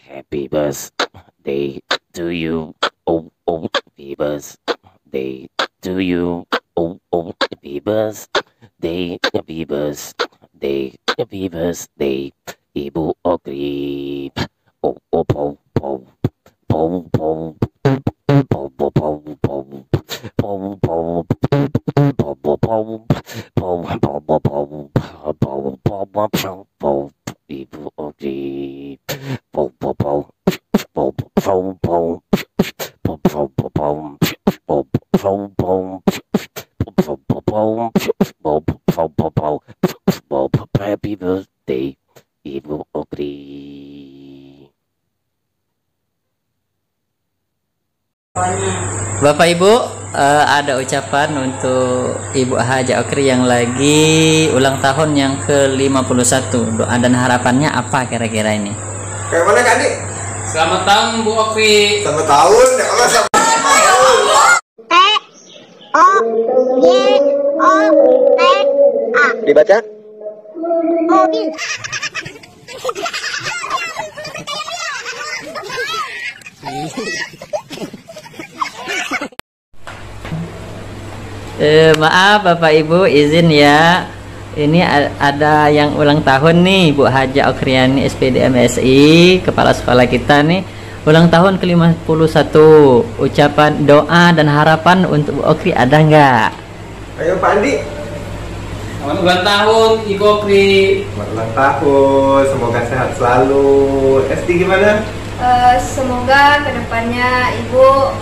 Happy birthday to you. Oh, oh, happy birthday to you. Oh, oh, happy birthday, happy birthday, happy birthday, Ibu Okri. Oh, oh, oh, oh, oh, oh. Ibu Ogi. Happy birthday, Ibu Okri. Bapak Ibu, ada ucapan untuk Ibu Haja Okri yang lagi ulang tahun yang ke-51. Doa dan harapannya apa kira-kira ini? Kayak mana Kak Andi? Selamat tahun Bu Okri. Selamat tahun ya Allah. T-O-Y-O-T-A. Dibaca? Mobil. Maaf Bapak Ibu, izin ya. Ini ada yang ulang tahun nih, Bu Haja Okriani SPD MSI, kepala sekolah kita nih. Ulang tahun ke-51. Ucapan doa dan harapan untuk Bu Okri ada nggak? Ayo Pak Andi. Selamat ulang tahun Ibu Okri. Selamat ulang tahun, semoga sehat selalu. SD gimana? Semoga kedepannya Ibu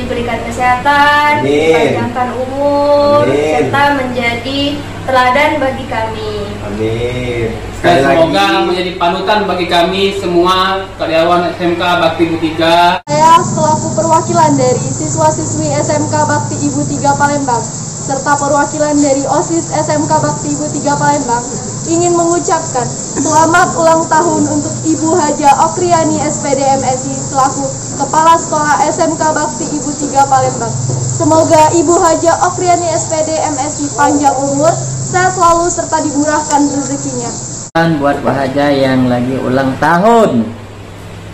diberikan kesehatan, Amin. dipanjangkan umur, Amin. serta menjadi teladan bagi kami. Amin. Dan Sekali semoga lagi. menjadi panutan bagi kami semua karyawan SMK Bakti Ibu 3. Saya selaku perwakilan dari siswa-siswi SMK Bakti Ibu 3 Palembang serta perwakilan dari OSIS SMK Bakti Ibu 3 Palembang ingin mengucapkan selamat ulang tahun untuk Ibu Haja Okriani SPD MSI selaku Kepala Sekolah SMK Bakti Ibu 3 Palembang. Semoga Ibu Haja Okriani SPD MSI panjang umur, sehat selalu serta dimurahkan rezekinya. Buat Bu Haja yang lagi ulang tahun.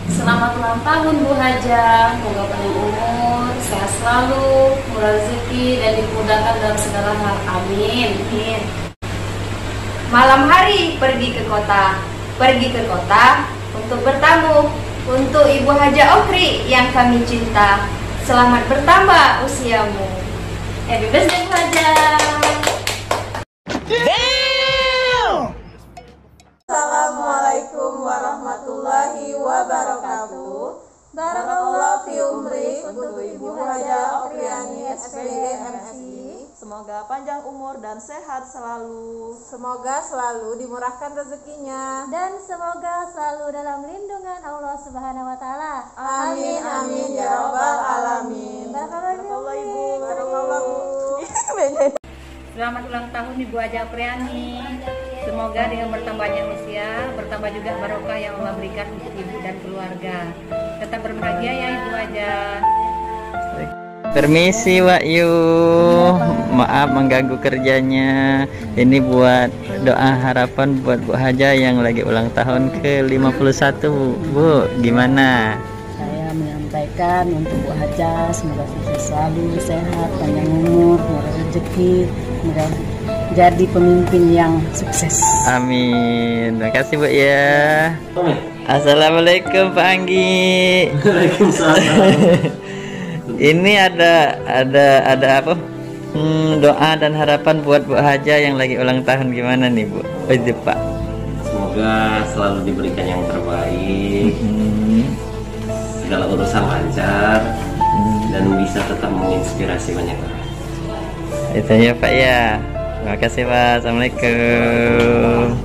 Selamat ulang tahun Bu Haja, semoga panjang umur, sehat selalu, murah rezeki dan dimudahkan dalam segala hal. Amin. Amin. Malam hari pergi ke kota untuk bertamu untuk Ibu Haja Okri yang kami cinta. Selamat bertambah usiamu. Happy birthday Bu Haja. Assalamualaikum warahmatullahi wabarakatuh. Barakallahu fi umri untuk Ibu Haja Okriani SPD MSI. Semoga panjang umur dan sehat selalu. Semoga selalu dimurahkan rezekinya. Dan semoga selalu dalam lindungan Allah Subhanahu wa taala. Amin amin ya rabbal alamin. Barakallahu Ibu. Barakallahu. Selamat ulang tahun Ibu Haja Okriani. Semoga dengan bertambahnya usia, bertambah juga barokah yang Allah berikan untuk ibu dan keluarga. Tetap berbahagia ya Ibu Haja. Permisi Wak Yu, maaf mengganggu kerjanya. Ini buat doa harapan buat Bu Haja yang lagi ulang tahun ke-51. Bu, gimana? Saya menyampaikan untuk Bu Haja semoga sukses selalu, sehat, panjang umur, murah rezeki, semoga jadi pemimpin yang sukses. Amin. Terima kasih Bu ya. Assalamualaikum Pak Anggi. Waalaikumsalam. Ini ada apa? Doa dan harapan buat Bu Haja yang lagi ulang tahun gimana nih Bu? Itu Pak. Semoga selalu diberikan yang terbaik, segala urusan lancar, dan bisa tetap menginspirasi banyak orang. Itu ya Pak ya. Terima kasih Pak. Assalamualaikum.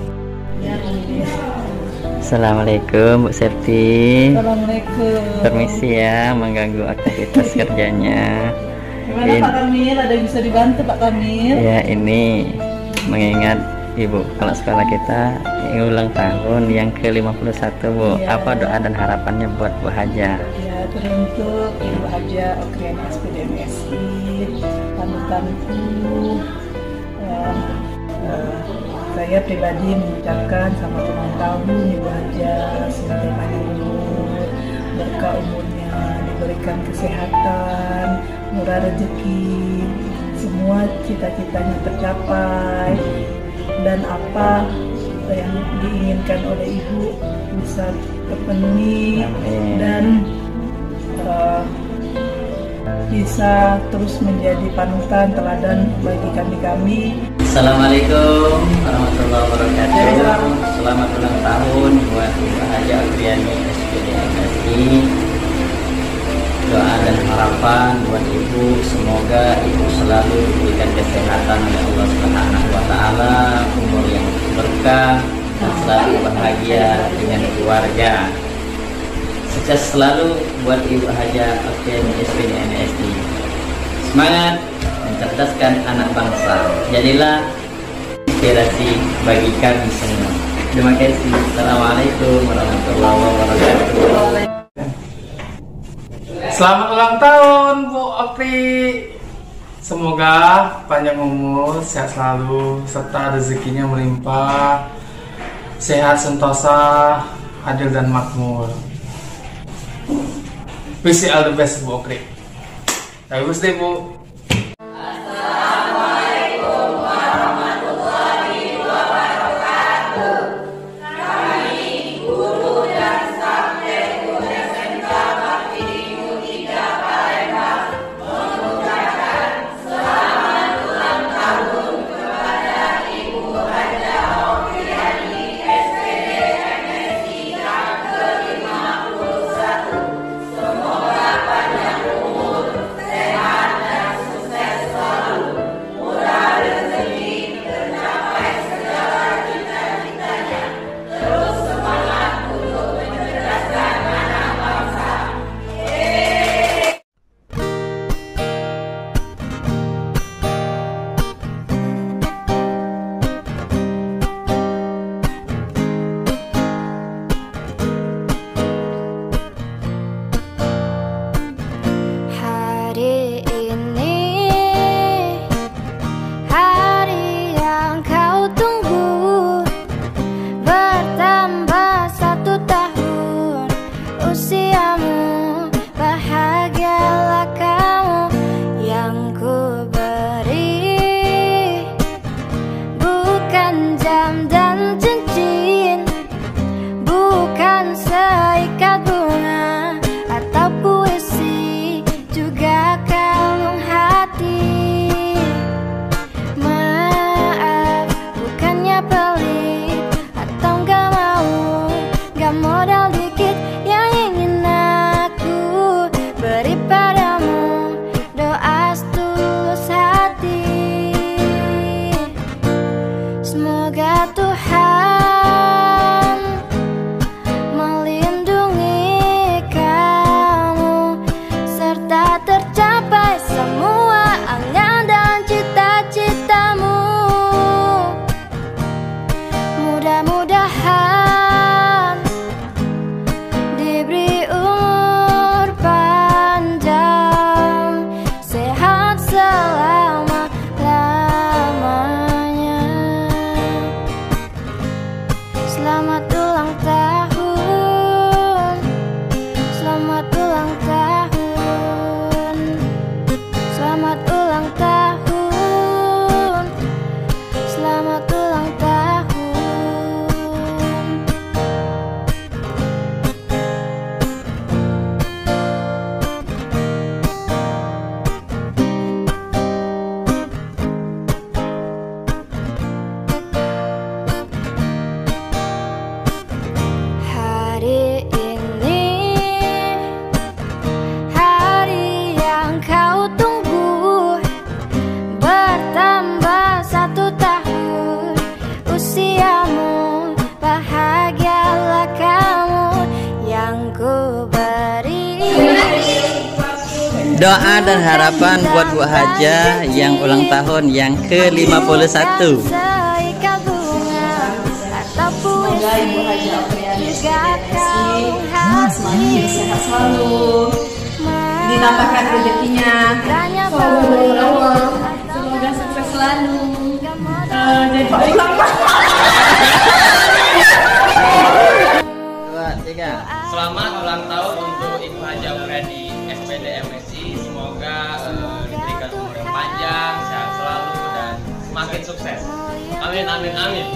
Assalamualaikum Bu Septi. Assalamualaikum. Permisi ya mengganggu aktivitas kerjanya. Gimana Pak Kamil? Ada yang bisa dibantu Pak Kamil? Ya ini mengingat Ibu kepala sekolah kita yang ulang tahun yang ke-51 Bu. Ya. Apa doa dan harapannya buat Bu Haja? Ya, teruntuk Ibu Haja Okriani SPD MSI, panutanku. Saya pribadi mengucapkan selamat ulang tahun Ibu Haja, semoga panjang umur diberikan kesehatan, murah rezeki, semua cita-citanya tercapai, dan apa yang diinginkan oleh ibu bisa terpenuhi dan bisa terus menjadi panutan teladan bagi kami. Assalamualaikum warahmatullahi wabarakatuh. Selamat ulang tahun buat Ibu Haja Afriani SPD MSI. Doa dan harapan buat Ibu, semoga Ibu selalu diberikan kesehatan oleh Allah Subhanahu wa taala, umur yang berkah dan selalu bahagia dengan keluarga. Sukses selalu buat Ibu Haja Afriani SPD MSI. Semangat mencerdaskan anak bangsa. Jadilah inspirasi bagi kami semua. Terima kasih. Assalamualaikum warahmatullahi wabarakatuh. Selamat ulang tahun Bu Opi. Semoga panjang umur, sehat selalu, serta rezekinya melimpah, sehat sentosa, adil dan makmur. Wish you all the best Bu Opi. Happy birthday Bu. Doa dan harapan buat Bu Haja yang ulang tahun yang ke-51. Semoga Ibu Haja Afriani semangat, sehat selalu, ditambahkan rezekinya, semoga sukses selalu. Jadi Selamat ulang tahun untuk Ibu Haja Afriani SPD SPDMSI. Semoga diberikan umur yang panjang, sehat selalu, dan semakin sukses. Amin, amin, amin.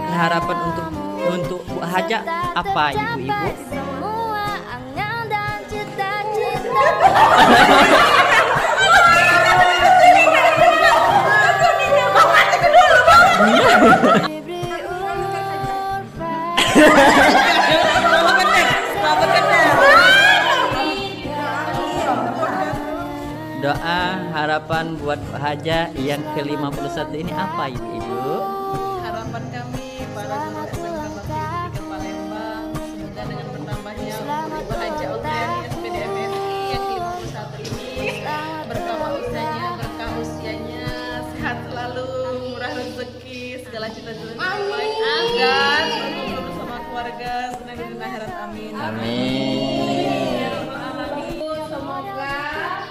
Harapan untuk Bu Haja apa, ibu-ibu? Doa harapan buat Bu Haja yang ke-51 ini apa, ibu-ibu? Harapan kami para guru SMK Bakti 3 Palembang, semoga dengan bertambahnya Ibu Haja Okriani SPDMSI yang ke-51 ini berkah usianya, sehat selalu, murah rezeki, segala cita-cita baik, agar berkumpul bersama keluarga senang di dunia akhirat. Amin. Amin. Semoga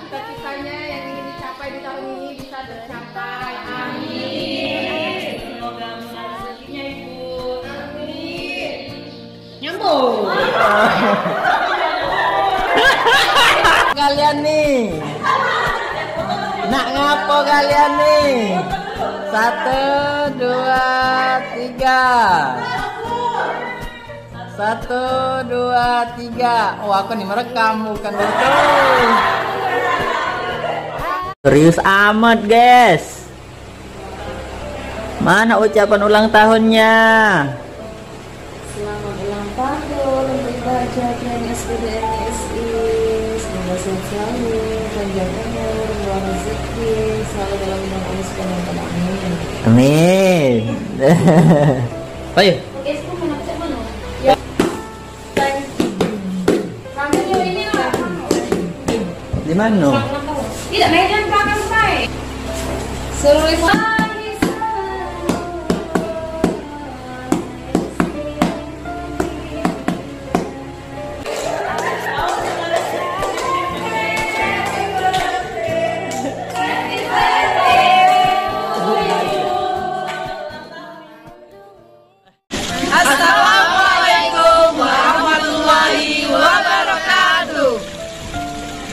cita-citanya yang ingin dicapai di tahun ini bisa tercapai. Amin. Semoga murah rezekinya Ibu. Amin. Nyambung. Kalian nih, nak ngapo kalian nih? 1, 2, 3. 1, 2, 3. Oh, aku nih merekam bukan betul. Serius amat, guys. Mana ucapan ulang tahunnya? Selamat ulang tahun untuk Ibu Haja Okriani SPDMSI. Semoga sehat selalu, panjang umur, luar rezeki, selalu dalam lindungan Allah Subhanahu wa Ta'ala. Amin. Amin. Ayo. Oke, itu menacak mana? Ya. Rambutnya ini lah. Di mana? Tidak, medan belakang saya. Seluruh Assalamualaikum warahmatullahi wabarakatuh.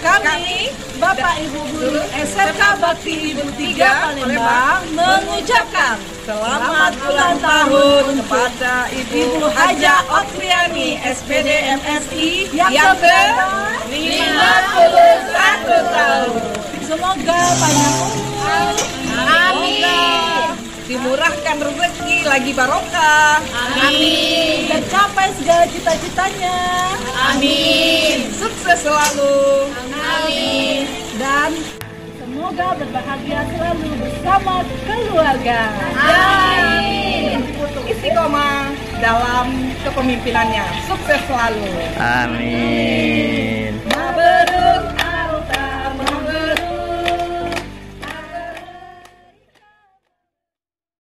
Kami, Bapak Ibu Guru SMK Bakti Ibu 3 Palembang mengucapkan selamat ulang tahun kepada Ibu Haja Okriani SPDMSI yang ke-51 tahun. Semoga banyak umur. Amin. Dimurahkan rezeki, lagi barokah. Amin. Tercapai segala cita-citanya. Amin. Sukses selalu. Amin. Dan semoga berbahagia selalu bersama keluarga. Amin. Istiqomah dalam kepemimpinannya. Sukses selalu. Amin.